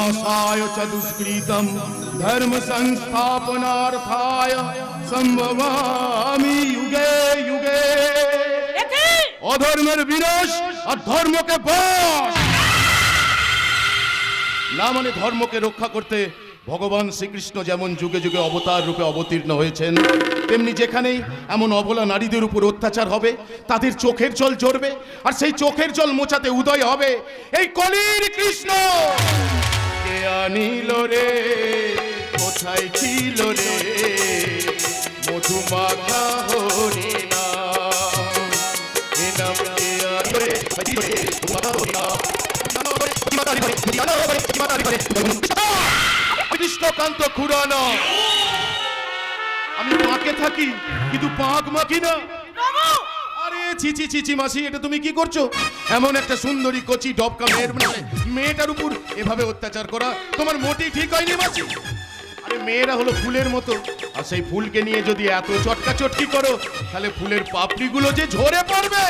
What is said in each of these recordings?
विनाशाय च दुष्कृतं धर्म संस्थापनार्थाय संभवामि युगे युगे। अधर्मेर विनाश और धर्म के बश ना माने धर्म के रक्षा करते भगवान श्रीकृष्ण जेमन जुगे जुगे अवतार रूपे अवतीर्ण হয়েছেন তেমনি যেখানেই এমন অবলা নারীদের উপর অত্যাচার হবে তাদের চোখের জল ঝরবে আর সেই চোখের জল মোছাতে উদয় হবে এই কলির কৃষ্ণ। কে আনিল রে কোথায় ছিল রে মধুমাখা হরি নাম এ নাম কে আরে কৃষ্ণকান্ত খুড়ানো আমি পাকে থাকি কিন্তু পাক মাখি না। আরে চিচি চিচি মাসি এটা তুমি কি করছো? এমন একটা সুন্দরী কচি ডবকা মেয়েটার উপর এভাবে অত্যাচার করা তোমার মোটেই ঠিক হয়নি মাসি। আরে মেয়েরা হলো ফুলের মতো আর সেই ফুলকে নিয়ে যদি এত চটকা চটকি করো তাহলে ফুলের পাপড়িগুলো যে ঝরে পড়বে।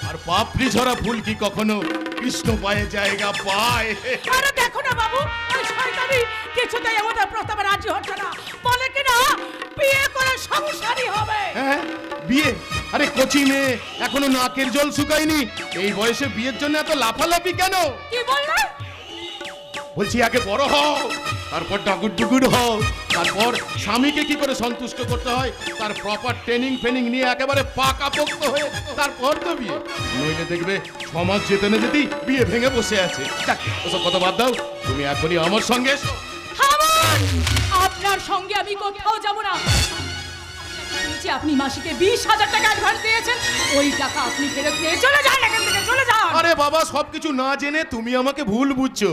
আর পাপড়ি ঝরা ফুল কি কখনো কৃষ্ণ পায়ে জায়গা পায়? আরে দেখো না বাবু ওই শয়তানি কিছুতেই আমাদের প্রস্তাবে রাজি হচ্ছে না, বলে কি না বিয়ে করে সংসারী হবে। হ্যাঁ বিয়ে? আরে কচি মেয়ে এখনো নাকের জল শুকায়নি, এই বয়সে বিয়ের জন্য এত লাফালাফি কেন? কি বললে? বলছি আগে বড় হও তারপর ডাগুর ডুগুর হও, তারপর স্বামীকে কি করে সন্তুষ্ট করতে হয় তার প্রপার ট্রেনিং ফেনিং নিয়ে একেবারে পাকাপোক্ত হয়ে তারপর তো বিয়ে। নইলে দেখবে সমাজ যেতে না যেতেই বিয়ে ভেঙে বসে আছে। ওসব কথা বাদ দাও, তুমি এখনই আমার সঙ্গে এসো। আপনার সঙ্গে আমি কোথাও যাব না। আপনি মাসিকে 20,000 টাকা অ্যাডভান্স দিয়েছেন, ওই টাকা আপনি ফেরত নিয়ে চলে যান এখান থেকে, চলে যান। আরে বাবা সবকিছু না জেনে তুমি আমাকে ভুল বুঝছো।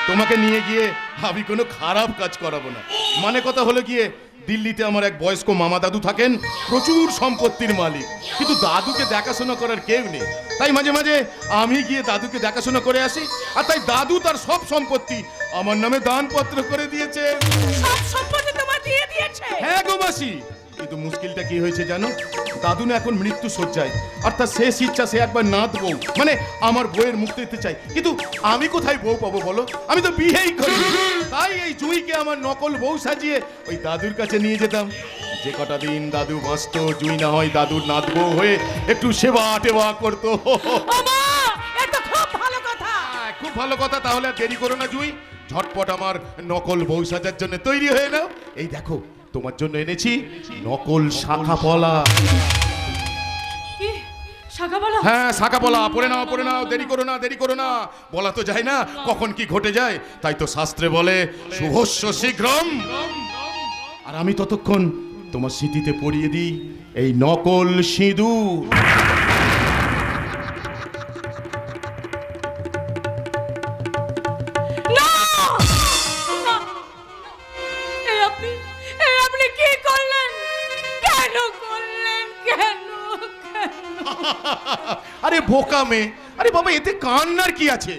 তোমাকে নিয়ে গিয়ে আমি কোনো খারাপ কাজ করাবো না। মানে কথা হলো গিয়ে দিল্লিতে আমার এক বয়স্ক মামা দাদু থাকেন, প্রচুর সম্পত্তির মালিক, কিন্তু দাদুকে দেখাশোনা করার কেউ নেই। তাই মাঝে মাঝে আমি গিয়ে দাদুকে দেখাশোনা করে আসি। আর তাই দাদু তার সব সম্পত্তি আমার নামে দানপত্র করে দিয়েছে। সব সম্পত্তি তোমার দিয়ে দিয়েছে? হ্যাঁ গো মাসি, কিন্তু মুশকিলটা কি হয়েছে জানো? দাদু না এখন মৃত্যু শয্যায়, আর তার শেষ ইচ্ছা সে একবার নাত বউ মানে আমার বউয়ের মুখ দেখতে চাই। কিন্তু আমি কোথায় বউ পাবো বলো? আমি তো বিয়েই করি। তাই এই জুঁইকে আমার নকল বউ সাজিয়ে ওই দাদুর কাছে নিয়ে যেতাম। যে কটা দিন দাদু বাঁচতো জুঁই না হয় দাদুর নাত বউ হয়ে একটু সেবা টেবা করতো। খুব ভালো কথা, খুব ভালো কথা। তাহলে আর দেরি করো না জুঁই, ঝটপট আমার নকল বউ সাজার জন্য তৈরি হয়ে নাও। এই দেখো তোমার জন্য এনেছি নকল শাখা পলা। কি শাখা পলা? হ্যাঁ শাখা পলা, পরে নাও পরে নাও, দেরি করো না দেরি করো না। বলা তো যায় না কখন কি ঘটে যায়, তাই তো শাস্ত্রে বলে শুভস্য শীঘ্রম। আর আমি ততক্ষণ তোমার স্মৃতিতে পরিয়ে দিই এই নকল সিঁদুর। আরে বোকা মেয়ে, আরে বাবা এতে কান্নার কি আছে?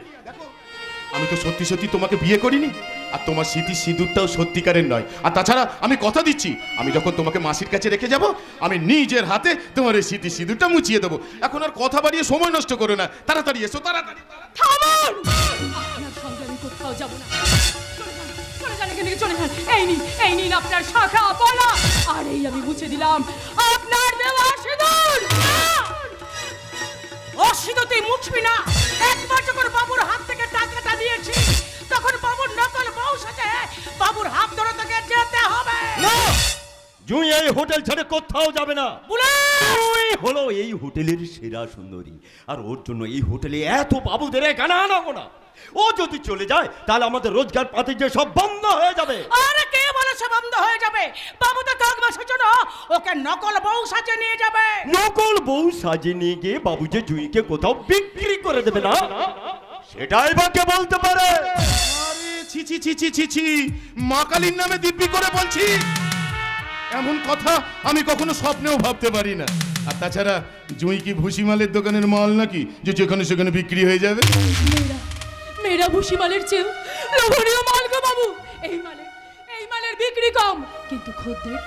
আমি তো সত্যি সত্যি তোমাকে বিয়ে করিনি, আর তোমার স্মৃতি সিঁদুরটাও সত্যিকারের নয়। আর তাছাড়া আমি কথা দিচ্ছি আমি যখন তোমাকে মাসির কাছে রেখে যাব আমি নিজের হাতে তোমার এই স্মৃতি সিঁদুরটা মুছিয়ে দেবো। এখন আর কথা বাড়িয়ে সময় নষ্ট করো না, তাড়াতাড়ি এসো তাড়াতাড়ি। থামুন, আপনার সঙ্গে আমি কোথাও যাব না। চলে যান এখান থেকে, চলে যান। এই নিন আপনার শাখা পলা, আর এই আমি মুছে দিলাম আপনার দেওয়া সিঁদুর। অসিদতে মুছবি না। একবার যখন বাবুর হাত থেকে টাকাটা নিয়েছি তখন বাবুর নকল বউ সাথে বাবুর হাত ধরে তোকে যেতে হবে। না, জুঁই এই হোটেল ছেড়ে কোথাও যাবে না। জুঁই হলো এই হোটেলের সেরা সুন্দরী, আর ওর জন্য এই হোটেলে এত বাবুদের এখানে আনাবো না। ও যদি চলে যায় তাহলে আমাদের রোজগার পাতি যে সব বন্ধ হয়ে যাবে। আরে কে বলেছে বন্ধ হয়ে যাবে? বাবু তো কাক মাসের জন্য ওকে নকল বউ সাজিয়ে নিয়ে যাবে। নকল বউ সাজিয়ে নিয়ে গিয়ে বাবু যে জুঁইকে কোথাও বিক্রি করে দেবে না, সেটাই বা কে বলতে পারে? আরে ছি ছি ছি ছি ছি ছি, মা কালীর নামে দিব্যি করে বলছি, এমন কথা আমি কখনো স্বপ্নেও ভাবতে পারি না। আর তাছাড়া জুঁই কি ভুসিমালের দোকানের মাল নাকি যে যেখানে সেখানে বিক্রি হয়ে যাবে? মেয়েরা ভুসিমালের চেয়েও লোভনীয় মাল গো বাবু। এই মালের বিক্রি কম কিন্তু খদ্দের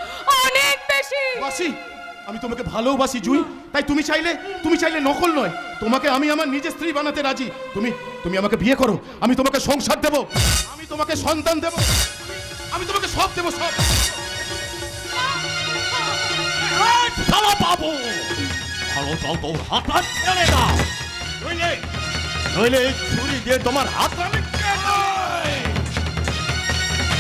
অনেক বেশি। বাসি, আমি তোমাকে ভালোবাসি জুঁই, তাই তুমি চাইলে নকল নয় তোমাকে আমি আমার নিজের স্ত্রী বানাতে রাজি। তুমি তুমি আমাকে বিয়ে করো, আমি তোমাকে সংসার দেব, আমি তোমাকে সন্তান দেব, আমি তোমাকে সব দেব, সব। শালা বাবু, ভালো চাও তো হাতটা ছেড়ে দাও, নইলে এই ছুরি দিয়ে তোমার হাত আমি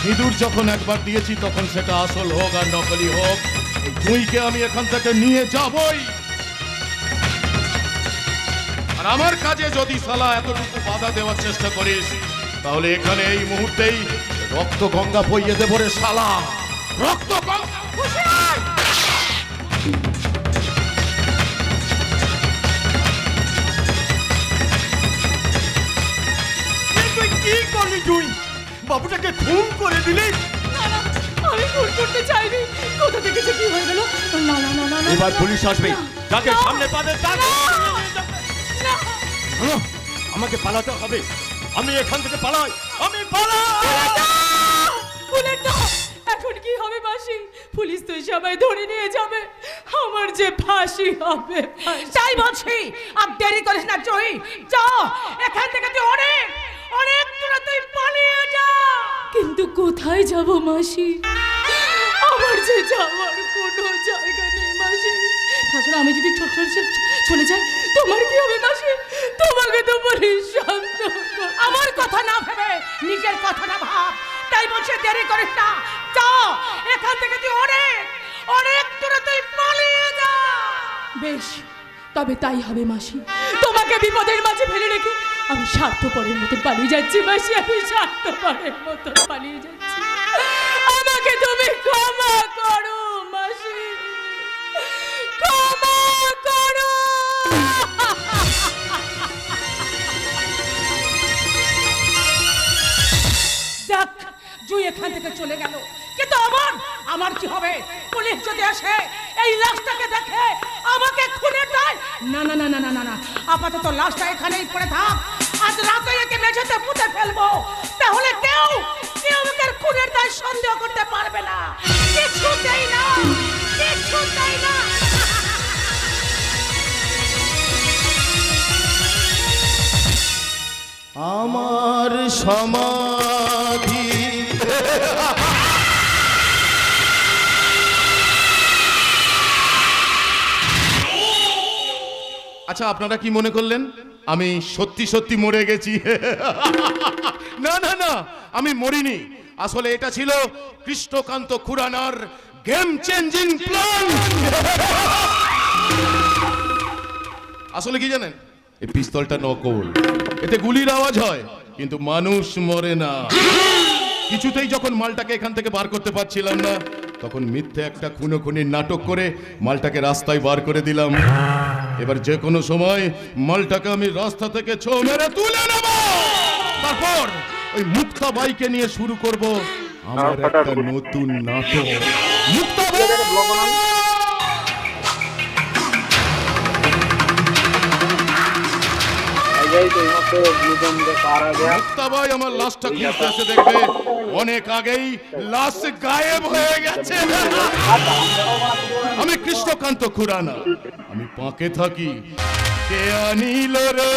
সিঁদুর যখন একবার দিয়েছি তখন সেটা আসল হোক আর নকলি হোক, এই জুঁইকে আমি এখান থেকে নিয়ে যাবই। আর আমার কাজে যদি শালা এতটুকু বাধা দেওয়ার চেষ্টা করিস তাহলে এখানে এই মুহূর্তেই রক্ত গঙ্গা বইয়ে দেব রে শালা, রক্ত গঙ্গা। তুই কি করলি জুই? বাবুটাকে খুন করে দিলি? না না, আমি খুন করতে চাইনি। কোথা থেকে যে কি হয়ে গেল? না না না না না। এবার পুলিশ আসবে, যাকে না। সামনে পাবে তাকে না। আমাকে পালাতে হবে। আমি এখান থেকে পালাই, আমি পালাই। বুলেট না, এখন কি হবে মাসি? পুলিশ তো সবাই ধরে নিয়ে যাবে, আমার যে ফাঁসি হবে। তাই বলছি, আর দেরি করিস না জয়ী, যা এখান থেকে তুই অনেক অনেক দূরে তুই পালিয়ে যা। কিন্তু কোথায় যাব মাসি? আমার যে যাওয়ার কোনো জায়গা নেই মাসি। তাছাড়া আমি যদি চলে যাই তোমার কি হবে মাসি? তোমাকে তো পুলিশ শান্ত। আমার কথা না ভেবে নিজের কথা না ভাব। তাই বলছি দেরি করিস না, যা এখান থেকে তুই অনেক অনেক দূরে তুই পালিয়ে যা। বেশ, তবে তাই হবে মাসি। তোমাকে বিপদের মাঝে ফেলে রেখে আমি স্বার্থপরের মতো পালিয়ে যাচ্ছি মাসি, আমি স্বার্থপরের মতো পালিয়ে যাচ্ছি। আমাকে তুমি ক্ষমা করো মাসি, ক্ষমা করো। দেখ জুই এখান থেকে চলে গেল, কিন্তু আমার কি হবে? পুলিশ যদি আসে এই লাশটাকে দেখে আমাকে খুনের দায়। না না না না না না না, আপাতত লাশটা এখানেই পড়ে থাক। আজ রাতে একে মেঝেতে পুঁতে ফেলবো, তাহলে কেউ আমাকে খুনের দায় সন্দেহ করতে পারবে না। কিছুতেই না, কিছুতেই না। আমার সমাধি আচ্ছা, আপনারা কি মনে করলেন আমি সত্যি সত্যি মরে গেছি? না না না, আমি মরিনি। আসলে এটা ছিল কৃষ্ণকান্ত খুরানার গেম চেঞ্জিং প্ল্যান। আসলে কি জানেন, এই পিস্তলটা নকল, এতে গুলির আওয়াজ হয় কিন্তু মানুষ মরে না। কিছুতেই যখন মালটাকে এখান থেকে বার করতে পারছিলাম না, তখন মিথ্যে একটা খুনোখুনির নাটক করে মালটাকে রাস্তায় বার করে দিলাম। এবার যে কোনো সময় মালটাকে আমি রাস্তা থেকে ছো মেরে তুলে নেব, তারপর ওই মুক্তা বাইকে নিয়ে শুরু করব আমার একটা নতুন নাটক। মুক্তা ভাই আমার লাশটা খুঁজতে এসে দেখবে অনেক আগেই লাশ গায়েব হয়ে গেছে। আমি কৃষ্ণকান্ত খুরানা, আমি পাঁকে থাকি। কে আনিল রে